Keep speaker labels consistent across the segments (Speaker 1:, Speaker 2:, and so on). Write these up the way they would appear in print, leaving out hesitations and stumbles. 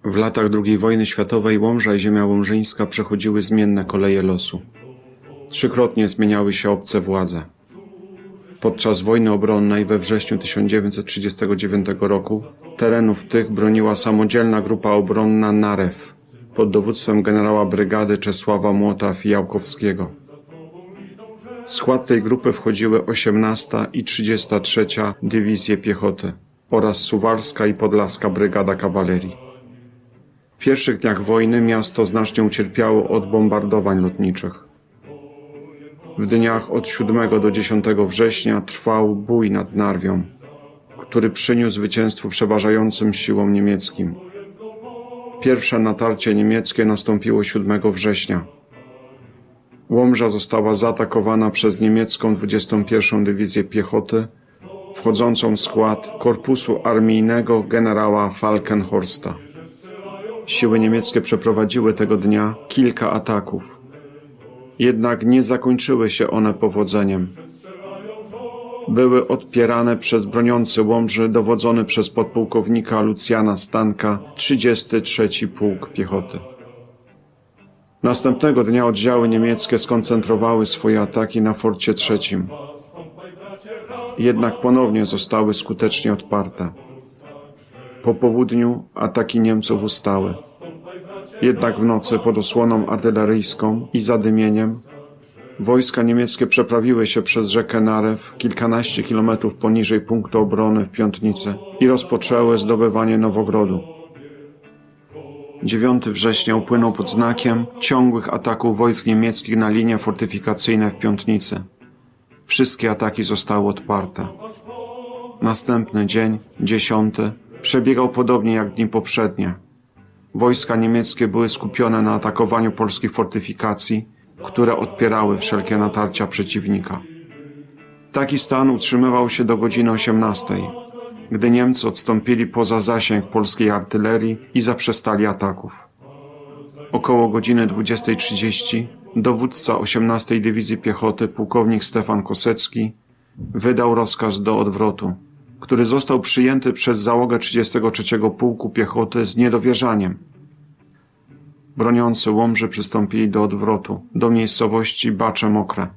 Speaker 1: W latach II wojny światowej Łomża i ziemia łomżyńska przechodziły zmienne koleje losu. Trzykrotnie zmieniały się obce władze. Podczas wojny obronnej we wrześniu 1939 roku terenów tych broniła samodzielna grupa obronna Narew pod dowództwem generała brygady Czesława Młota-Fijałkowskiego. W skład tej grupy wchodziły 18. i 33. Dywizje Piechoty oraz Suwalska i Podlaska Brygada Kawalerii. W pierwszych dniach wojny miasto znacznie ucierpiało od bombardowań lotniczych. W dniach od 7 do 10 września trwał bój nad Narwią, który przyniósł zwycięstwo przeważającym siłom niemieckim. Pierwsze natarcie niemieckie nastąpiło 7 września. Łomża została zaatakowana przez niemiecką 21. Dywizję Piechoty, wchodzącą w skład korpusu armijnego generała Falkenhorsta. Siły niemieckie przeprowadziły tego dnia kilka ataków. Jednak nie zakończyły się one powodzeniem. Były odpierane przez broniący Łomży dowodzony przez podpułkownika Lucjana Stanka 33. Pułk Piechoty. Następnego dnia oddziały niemieckie skoncentrowały swoje ataki na Forcie III. Jednak ponownie zostały skutecznie odparte. Po południu ataki Niemców ustały. Jednak w nocy pod osłoną artyleryjską i zadymieniem wojska niemieckie przeprawiły się przez rzekę Narew kilkanaście kilometrów poniżej punktu obrony w Piątnicy i rozpoczęły zdobywanie Nowogrodu. 9 września upłynął pod znakiem ciągłych ataków wojsk niemieckich na linie fortyfikacyjne w Piątnicy. Wszystkie ataki zostały odparte. Następny dzień, 10, przebiegał podobnie jak dni poprzednie. Wojska niemieckie były skupione na atakowaniu polskich fortyfikacji, które odpierały wszelkie natarcia przeciwnika. Taki stan utrzymywał się do godziny 18, gdy Niemcy odstąpili poza zasięg polskiej artylerii i zaprzestali ataków. Około godziny 20:30 dowódca 18. Dywizji Piechoty, pułkownik Stefan Kosecki, wydał rozkaz do odwrotu, który został przyjęty przez załogę 33. Pułku Piechoty z niedowierzaniem. Broniący Łomży przystąpili do odwrotu, do miejscowości Bacze Mokre.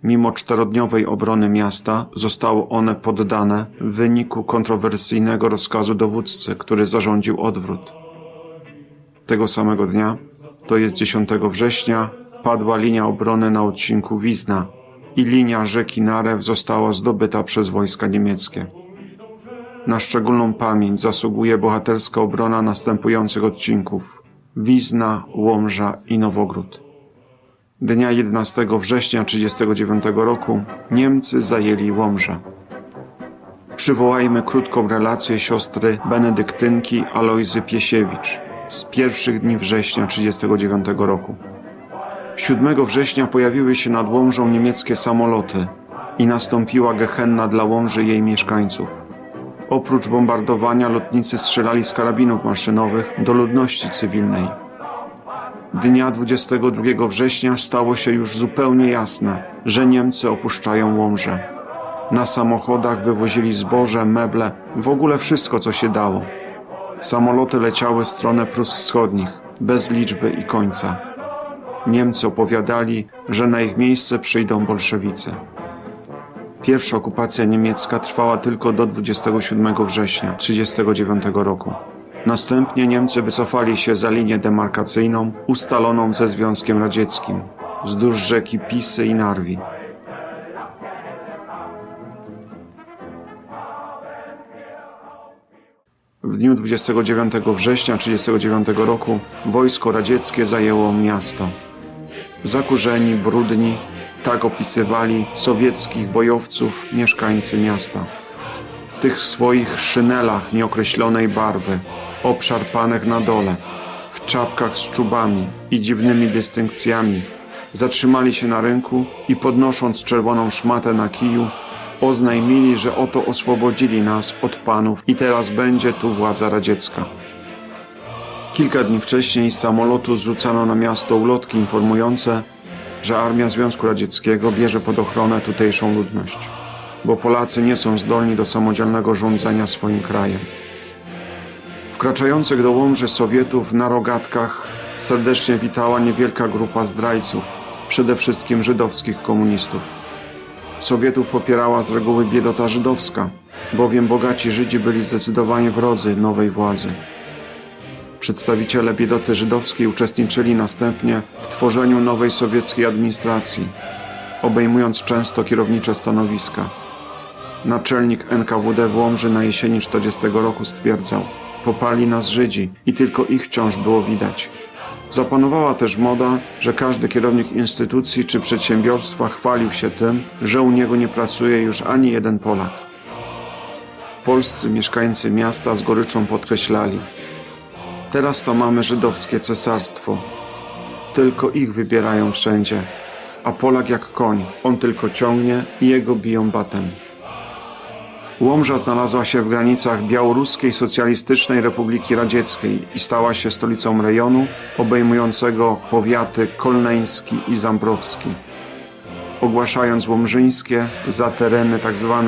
Speaker 1: Mimo czterodniowej obrony miasta zostało one poddane w wyniku kontrowersyjnego rozkazu dowódcy, który zarządził odwrót. Tego samego dnia, to jest 10 września, padła linia obrony na odcinku Wizna i linia rzeki Narew została zdobyta przez wojska niemieckie. Na szczególną pamięć zasługuje bohaterska obrona następujących odcinków: Wizna, Łomża i Nowogród. Dnia 11 września 1939 roku Niemcy zajęli Łomżę. Przywołajmy krótką relację siostry benedyktynki Alojzy Piesiewicz z pierwszych dni września 1939 roku. 7 września pojawiły się nad Łomżą niemieckie samoloty i nastąpiła gehenna dla Łomży i jej mieszkańców. Oprócz bombardowania lotnicy strzelali z karabinów maszynowych do ludności cywilnej. Dnia 22 września stało się już zupełnie jasne, że Niemcy opuszczają Łomżę. Na samochodach wywozili zboże, meble, w ogóle wszystko, co się dało. Samoloty leciały w stronę Prus Wschodnich, bez liczby i końca. Niemcy opowiadali, że na ich miejsce przyjdą bolszewicy. Pierwsza okupacja niemiecka trwała tylko do 27 września 1939 roku. Następnie Niemcy wycofali się za linię demarkacyjną ustaloną ze Związkiem Radzieckim, wzdłuż rzeki Pisy i Narwi. W dniu 29 września 1939 roku wojsko radzieckie zajęło miasto. Zakurzeni, brudni, tak opisywali sowieckich bojowców mieszkańcy miasta. W tych swoich szynelach nieokreślonej barwy, obszarpanych na dole, w czapkach z czubami i dziwnymi dystynkcjami, zatrzymali się na rynku i podnosząc czerwoną szmatę na kiju, oznajmili, że oto oswobodzili nas od panów i teraz będzie tu władza radziecka. Kilka dni wcześniej z samolotu zrzucano na miasto ulotki informujące, że Armia Związku Radzieckiego bierze pod ochronę tutejszą ludność, bo Polacy nie są zdolni do samodzielnego rządzenia swoim krajem. W Wkraczających do Łomży Sowietów na rogatkach serdecznie witała niewielka grupa zdrajców, przede wszystkim żydowskich komunistów. Sowietów popierała z reguły biedota żydowska, bowiem bogaci Żydzi byli zdecydowanie wrodzy nowej władzy. Przedstawiciele biedoty żydowskiej uczestniczyli następnie w tworzeniu nowej sowieckiej administracji, obejmując często kierownicze stanowiska. Naczelnik NKWD w Łomży na jesieni 1940 roku stwierdzał: popali nas Żydzi i tylko ich wciąż było widać. Zapanowała też moda, że każdy kierownik instytucji czy przedsiębiorstwa chwalił się tym, że u niego nie pracuje już ani jeden Polak. Polscy mieszkańcy miasta z goryczą podkreślali: teraz to mamy żydowskie cesarstwo. Tylko ich wybierają wszędzie, a Polak jak koń, on tylko ciągnie i jego biją batem. Łomża znalazła się w granicach Białoruskiej Socjalistycznej Republiki Radzieckiej i stała się stolicą rejonu obejmującego powiaty kolneński i zambrowski. Ogłaszając łomżyńskie za tereny tzw.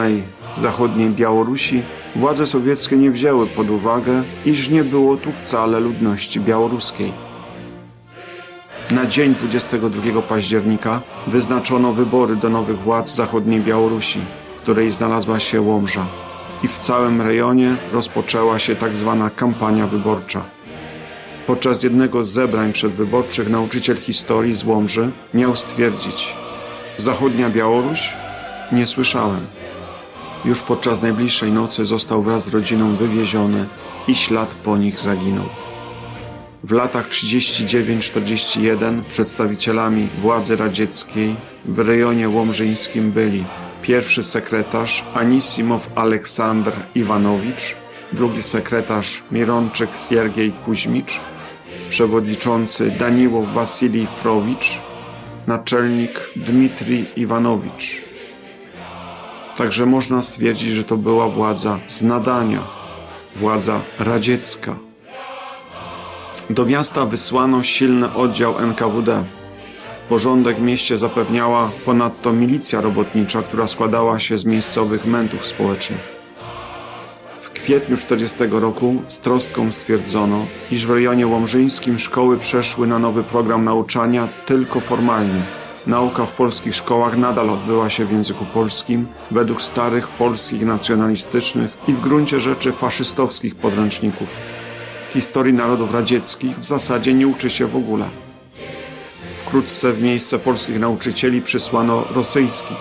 Speaker 1: zachodniej Białorusi, władze sowieckie nie wzięły pod uwagę, iż nie było tu wcale ludności białoruskiej. Na dzień 22 października wyznaczono wybory do nowych władz zachodniej Białorusi, w której znalazła się Łomża, i w całym rejonie rozpoczęła się tzw. kampania wyborcza. Podczas jednego z zebrań przedwyborczych nauczyciel historii z Łomży miał stwierdzić: zachodnia Białoruś? Nie słyszałem. Już podczas najbliższej nocy został wraz z rodziną wywieziony i ślad po nich zaginął. W latach 39-41 przedstawicielami władzy radzieckiej w rejonie łomżyńskim byli pierwszy sekretarz Anisimow Aleksandr Iwanowicz, drugi sekretarz Mironczyk Siergiej Kuźmicz, przewodniczący Daniłow Wasilij Frowicz, naczelnik Dmitrij Iwanowicz. Także można stwierdzić, że to była władza z nadania, władza radziecka. Do miasta wysłano silny oddział NKWD. Porządek w mieście zapewniała ponadto milicja robotnicza, która składała się z miejscowych mętów społecznych. W kwietniu 1940 roku z troską stwierdzono, iż w rejonie łomżyńskim szkoły przeszły na nowy program nauczania tylko formalnie. Nauka w polskich szkołach nadal odbyła się w języku polskim, według starych polskich nacjonalistycznych i w gruncie rzeczy faszystowskich podręczników. Historii narodów radzieckich w zasadzie nie uczy się w ogóle. Wkrótce w miejsce polskich nauczycieli przysłano rosyjskich,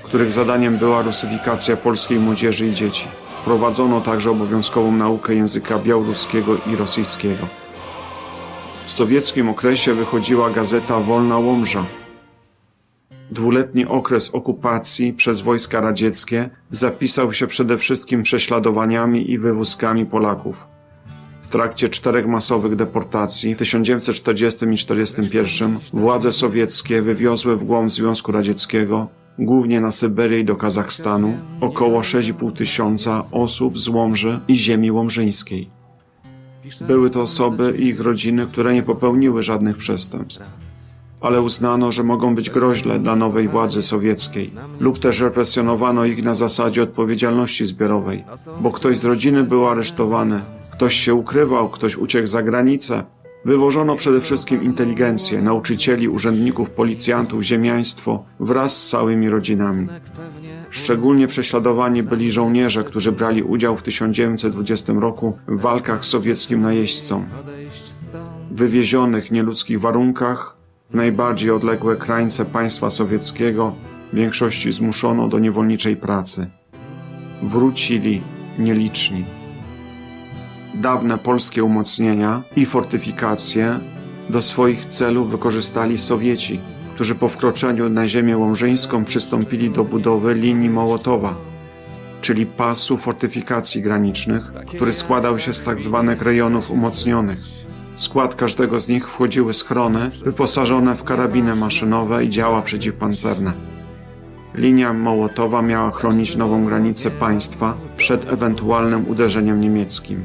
Speaker 1: których zadaniem była rusyfikacja polskiej młodzieży i dzieci. Prowadzono także obowiązkową naukę języka białoruskiego i rosyjskiego. W sowieckim okresie wychodziła gazeta Wolna Łomża. Dwuletni okres okupacji przez wojska radzieckie zapisał się przede wszystkim prześladowaniami i wywózkami Polaków. W trakcie 4 masowych deportacji w 1940 i 1941 władze sowieckie wywiozły w głąb Związku Radzieckiego, głównie na Syberię i do Kazachstanu, około 6,5 tysiąca osób z Łomży i ziemi łomżyńskiej. Były to osoby i ich rodziny, które nie popełniły żadnych przestępstw, ale uznano, że mogą być groźne dla nowej władzy sowieckiej, lub też represjonowano ich na zasadzie odpowiedzialności zbiorowej, bo ktoś z rodziny był aresztowany, ktoś się ukrywał, ktoś uciekł za granicę. Wywożono przede wszystkim inteligencję, nauczycieli, urzędników, policjantów, ziemiaństwo wraz z całymi rodzinami. Szczególnie prześladowani byli żołnierze, którzy brali udział w 1920 roku w walkach z sowieckim najeźdźcą. Wywiezionych w nieludzkich warunkach w najbardziej odległe krańce państwa sowieckiego w większości zmuszono do niewolniczej pracy. Wrócili nieliczni. Dawne polskie umocnienia i fortyfikacje do swoich celów wykorzystali Sowieci, którzy po wkroczeniu na ziemię łomżyńską przystąpili do budowy linii Mołotowa, czyli pasu fortyfikacji granicznych, który składał się z tzw. rejonów umocnionych. W skład każdego z nich wchodziły schrony wyposażone w karabiny maszynowe i działa przeciwpancerne. Linia Mołotowa miała chronić nową granicę państwa przed ewentualnym uderzeniem niemieckim.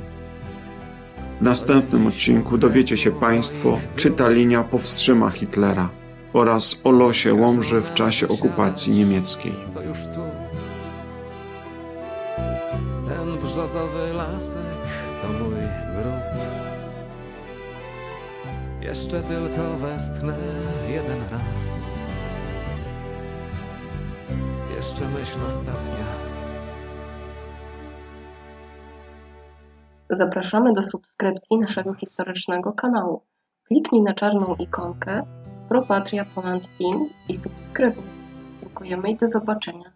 Speaker 1: W następnym odcinku dowiecie się Państwo, czy ta linia powstrzyma Hitlera oraz o losie Łomży w czasie okupacji niemieckiej.
Speaker 2: To już tu. Ten brzozowy lasek to mój Jeszcze tylko westchnę jeden raz. Jeszcze myśl ostatnia.
Speaker 3: Zapraszamy do subskrypcji naszego historycznego kanału. Kliknij na czarną ikonkę Pro Patria Poland Team i subskrybuj. Dziękujemy i do zobaczenia.